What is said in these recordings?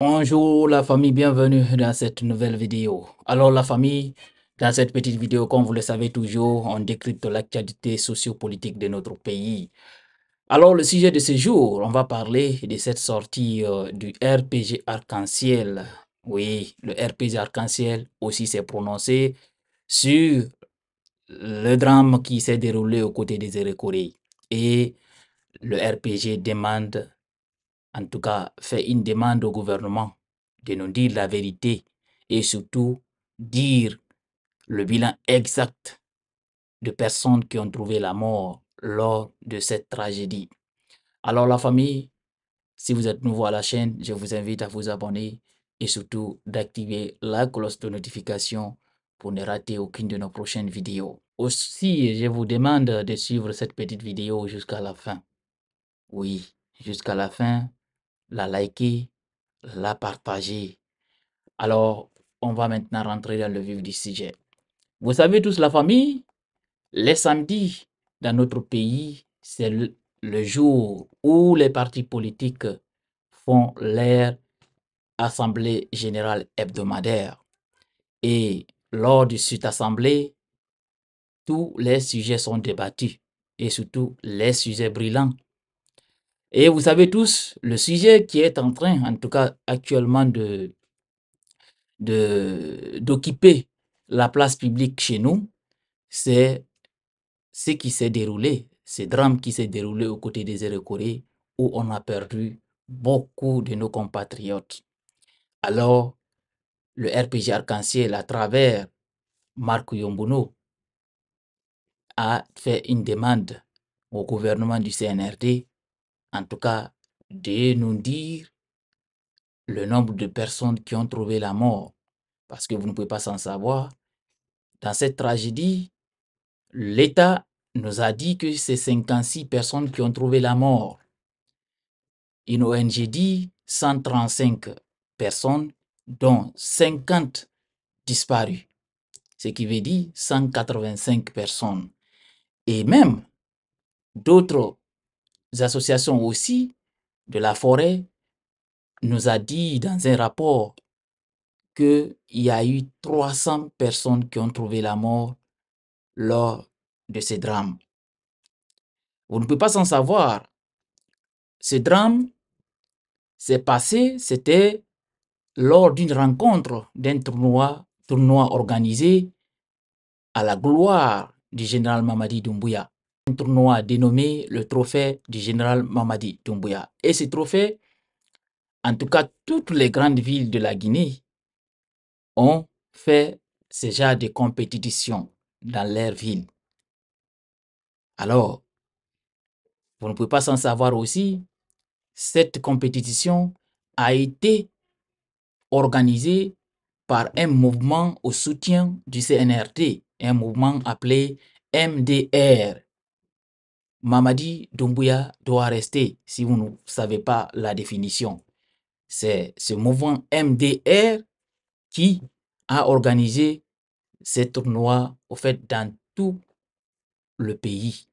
Bonjour la famille, bienvenue dans cette nouvelle vidéo. Alors la famille, dans cette petite vidéo, comme vous le savez toujours, on décrypte l'actualité sociopolitique de notre pays. Alors le sujet de ce jour, on va parler de cette sortie du RPG Arc-en-Ciel. Oui, le RPG Arc-en-Ciel aussi s'est prononcé sur le drame qui s'est déroulé aux côtés des Érécourés. Et le RPG demande, en tout cas, fait une demande au gouvernement de nous dire la vérité et surtout dire le bilan exact de personnes qui ont trouvé la mort lors de cette tragédie. Alors la famille, si vous êtes nouveau à la chaîne, je vous invite à vous abonner et surtout d'activer la cloche de notification pour ne rater aucune de nos prochaines vidéos. Aussi, je vous demande de suivre cette petite vidéo jusqu'à la fin. Oui, jusqu'à la fin, la liker, la partager. Alors, on va maintenant rentrer dans le vif du sujet. Vous savez tous, la famille, les samedis dans notre pays, c'est le jour où les partis politiques font leur assemblée générale hebdomadaire. Et lors de cette assemblée, tous les sujets sont débattus et surtout les sujets brillants. Et vous savez tous, le sujet qui est en train, en tout cas actuellement, d'occuper la place publique chez nous, c'est ce qui s'est déroulé, ce drame qui s'est déroulé aux côtés des Érécourés, où on a perdu beaucoup de nos compatriotes. Alors, le RPG Arc-en-Ciel, à travers Marc Yombuno, a fait une demande au gouvernement du CNRD, en tout cas, de nous dire le nombre de personnes qui ont trouvé la mort. Parce que vous ne pouvez pas s'en savoir. Dans cette tragédie, l'État nous a dit que c'est 56 personnes qui ont trouvé la mort. Une ONG dit 135 personnes, dont 50 disparues, ce qui veut dire 185 personnes. Et même d'autres associations aussi de la forêt nous a dit dans un rapport qu'il y a eu 300 personnes qui ont trouvé la mort lors de ces drames. Vous ne pouvez pas s'en savoir. Ce drame s'est passé, c'était lors d'une rencontre d'un tournoi organisé à la gloire du général Mamadi Doumbouya. Un tournoi dénommé le trophée du général Mamadi Doumbouya. Et ce trophée, en tout cas, toutes les grandes villes de la Guinée ont fait ce genre de compétition dans leur ville. Alors, vous ne pouvez pas s'en savoir aussi, cette compétition a été organisée par un mouvement au soutien du CNRD, un mouvement appelé MDR. Mamadi Doumbouya doit rester, si vous ne savez pas la définition. C'est ce mouvement MDR qui a organisé ces tournois au fait dans tout le pays,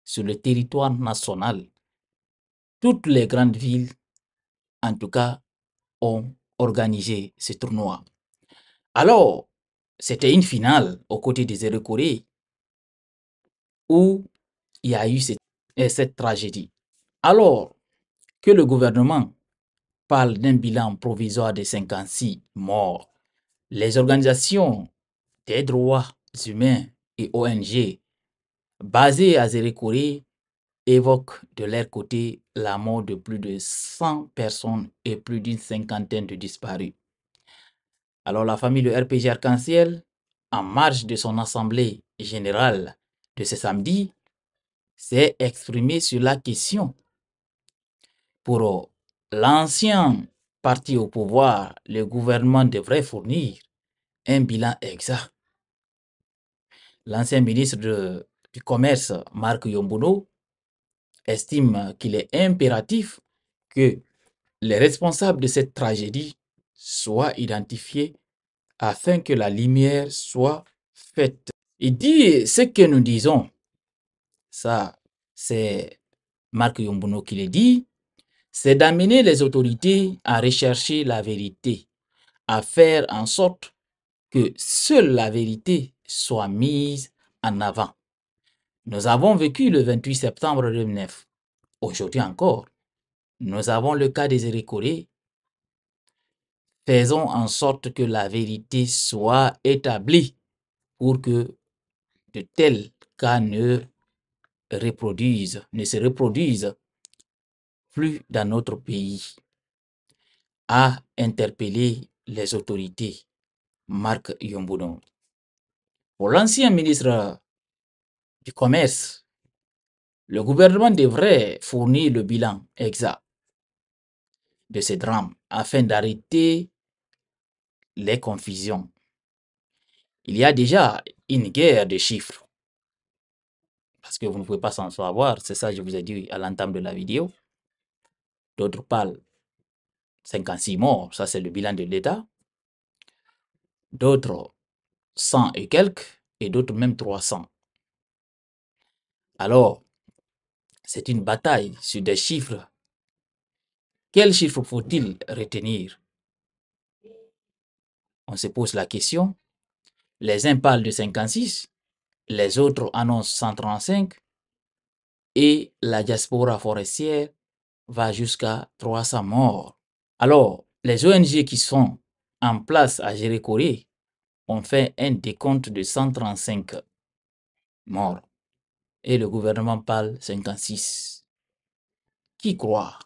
sur le territoire national. Toutes les grandes villes, en tout cas, ont organisé ce tournoi. Alors, c'était une finale aux côtés des Érécourés où il y a eu cette tragédie. Alors que le gouvernement parle d'un bilan provisoire de 56 morts, les organisations des droits humains et ONG basées à Zérékoré évoquent de leur côté la mort de plus de 100 personnes et plus d'une cinquantaine de disparus. Alors la famille de RPG Arc-en-Ciel, en marge de son assemblée générale de ce samedi, s'est exprimée sur la question. Pour l'ancien parti au pouvoir, le gouvernement devrait fournir un bilan exact. L'ancien ministre du Commerce, Marc Yombuno, estime qu'il est impératif que les responsables de cette tragédie soient identifiés afin que la lumière soit faite. Il dit ce que nous disons, ça c'est Marc Yombuno qui le dit, c'est d'amener les autorités à rechercher la vérité, à faire en sorte que seule la vérité soit mise en avant. Nous avons vécu le 28 septembre 2009. Aujourd'hui encore, nous avons le cas des Érécorés. Faisons en sorte que la vérité soit établie pour que de tels cas ne se reproduisent plus dans notre pays. A interpellé les autorités, Marc Yombono. Pour l'ancien ministre du Commerce, le gouvernement devrait fournir le bilan exact de ces drames afin d'arrêter les confusions. Il y a déjà une guerre de chiffres, parce que vous ne pouvez pas s'en savoir, c'est ça que je vous ai dit à l'entame de la vidéo. D'autres parlent 56 morts, ça c'est le bilan de l'État. D'autres 100 et quelques, et d'autres même 300. Alors, c'est une bataille sur des chiffres. Quels chiffres faut-il retenir? On se pose la question. Les uns parlent de 56, les autres annoncent 135, et la diaspora forestière va jusqu'à 300 morts. Alors, les ONG qui sont en place à Jéricho ont fait un décompte de 135 morts. Et le gouvernement parle 56. Qui croit?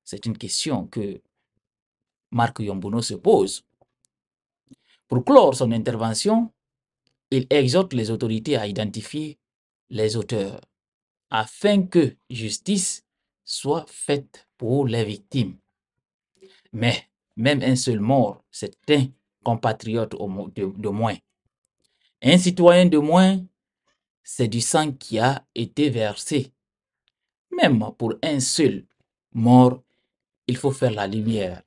C'est une question que Marc Yombono se pose. Pour clore son intervention, il exhorte les autorités à identifier les auteurs afin que justice soit faite pour les victimes. Mais même un seul mort, c'est un compatriote de moins. Un citoyen de moins, c'est du sang qui a été versé. Même pour un seul mort, il faut faire la lumière.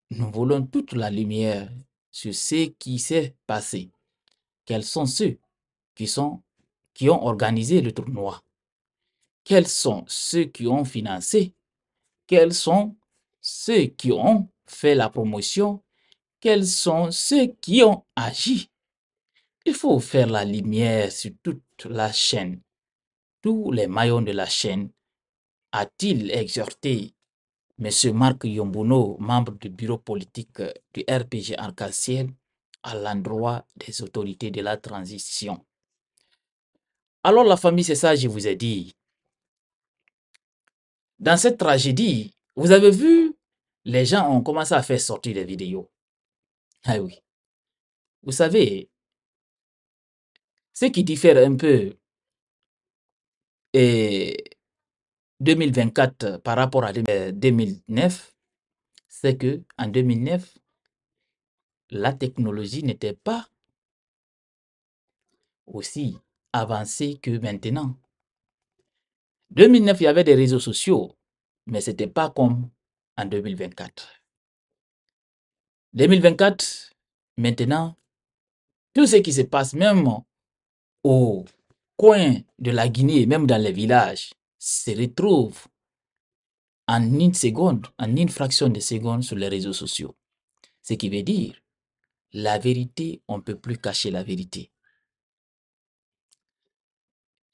Nous voulons toute la lumière sur ce qui s'est passé. Quels sont ceux qui ont organisé le tournoi? Quels sont ceux qui ont financé? Quels sont ceux qui ont fait la promotion? Quels sont ceux qui ont agi? Il faut faire la lumière sur toute la chaîne. Tous les maillons de la chaîne, a-t-il exhorté M. Marc Yombono, membre du bureau politique du RPG Arc-en-Ciel, à l'endroit des autorités de la transition. Alors la famille, c'est ça que je vous ai dit. Dans cette tragédie, vous avez vu, les gens ont commencé à faire sortir des vidéos. Ah oui. Vous savez, ce qui diffère un peu et 2024 par rapport à 2009, c'est que en 2009, la technologie n'était pas aussi avancée que maintenant. 2009, il y avait des réseaux sociaux, mais ce n'était pas comme en 2024. 2024, maintenant, tout ce qui se passe, même au coin de la Guinée, même dans les villages, se retrouve en une seconde, en une fraction de seconde sur les réseaux sociaux. Ce qui veut dire, la vérité, on ne peut plus cacher la vérité.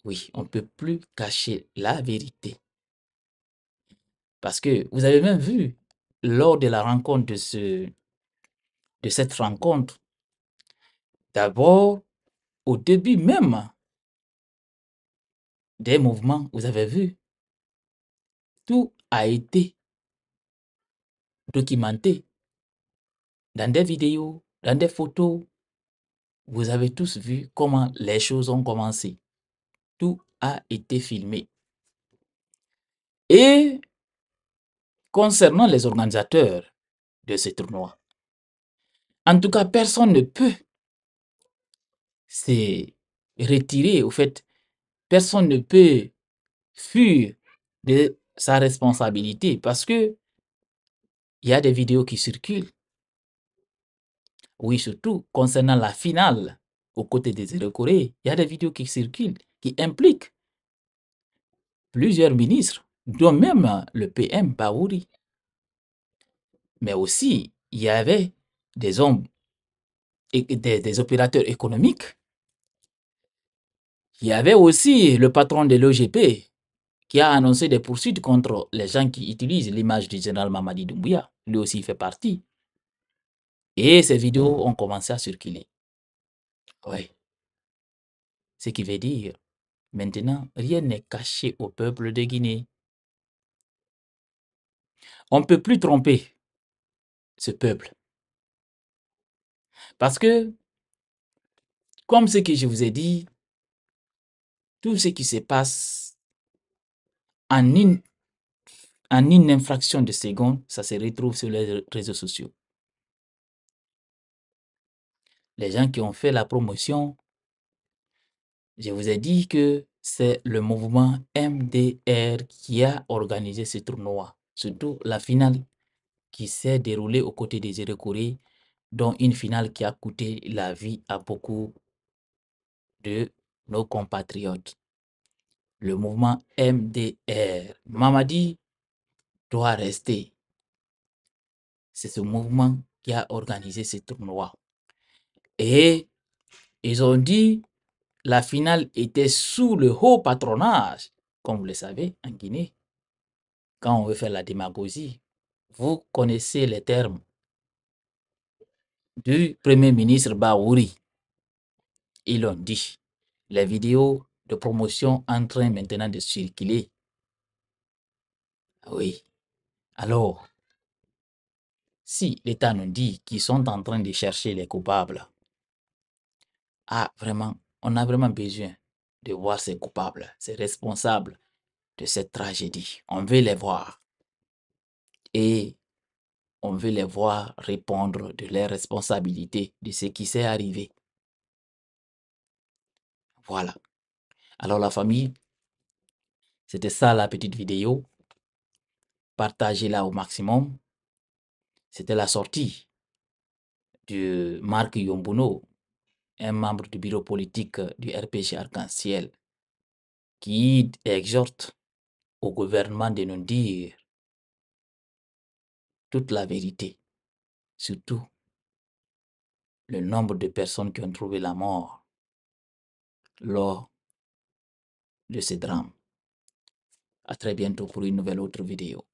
Oui, on ne peut plus cacher la vérité. Parce que vous avez même vu, lors de la rencontre de cette rencontre, d'abord, au début même des mouvements, vous avez vu, tout a été documenté dans des vidéos, dans des photos. Vous avez tous vu comment les choses ont commencé. Tout a été filmé. Et concernant les organisateurs de ce tournoi, en tout cas, personne ne peut se retirer. Au fait, personne ne peut fuir de sa responsabilité parce que il y a des vidéos qui circulent. Oui, surtout concernant la finale aux côtés des Érécorés, il y a des vidéos qui circulent qui impliquent plusieurs ministres, dont même le PM Baouri. mais aussi il y avait des hommes et des opérateurs économiques. Il y avait aussi le patron de l'OGP qui a annoncé des poursuites contre les gens qui utilisent l'image du général Mamadi Doumbouya. Lui aussi il fait partie. Et ces vidéos ont commencé à circuler. Oui. Ce qui veut dire, maintenant, rien n'est caché au peuple de Guinée. On ne peut plus tromper ce peuple. Parce que, comme ce que je vous ai dit, tout ce qui se passe en une infraction de seconde, ça se retrouve sur les réseaux sociaux. Les gens qui ont fait la promotion, je vous ai dit que c'est le mouvement MDR qui a organisé ce tournoi, surtout la finale qui s'est déroulée aux côtés des Corée, dont une finale qui a coûté la vie à beaucoup de nos compatriotes. Le mouvement MDR, Mamadi doit rester. C'est ce mouvement qui a organisé ce tournoi. Et ils ont dit la finale était sous le haut patronage, comme vous le savez, en Guinée. Quand on veut faire la démagogie, vous connaissez les termes du Premier ministre Baouri. Ils l'ont dit. Les vidéos de promotion en train maintenant de circuler. Oui. Alors, si l'État nous dit qu'ils sont en train de chercher les coupables, vraiment, on a vraiment besoin de voir ces coupables, ces responsables de cette tragédie. On veut les voir et on veut les voir répondre de leurs responsabilités, de ce qui s'est arrivé. Voilà. Alors la famille, c'était ça la petite vidéo. Partagez-la au maximum. C'était la sortie de Marc Yombuno, un membre du bureau politique du RPG Arc-en-Ciel, qui exhorte au gouvernement de nous dire toute la vérité, surtout le nombre de personnes qui ont trouvé la mort lors de ce drame. À très bientôt pour une nouvelle autre vidéo.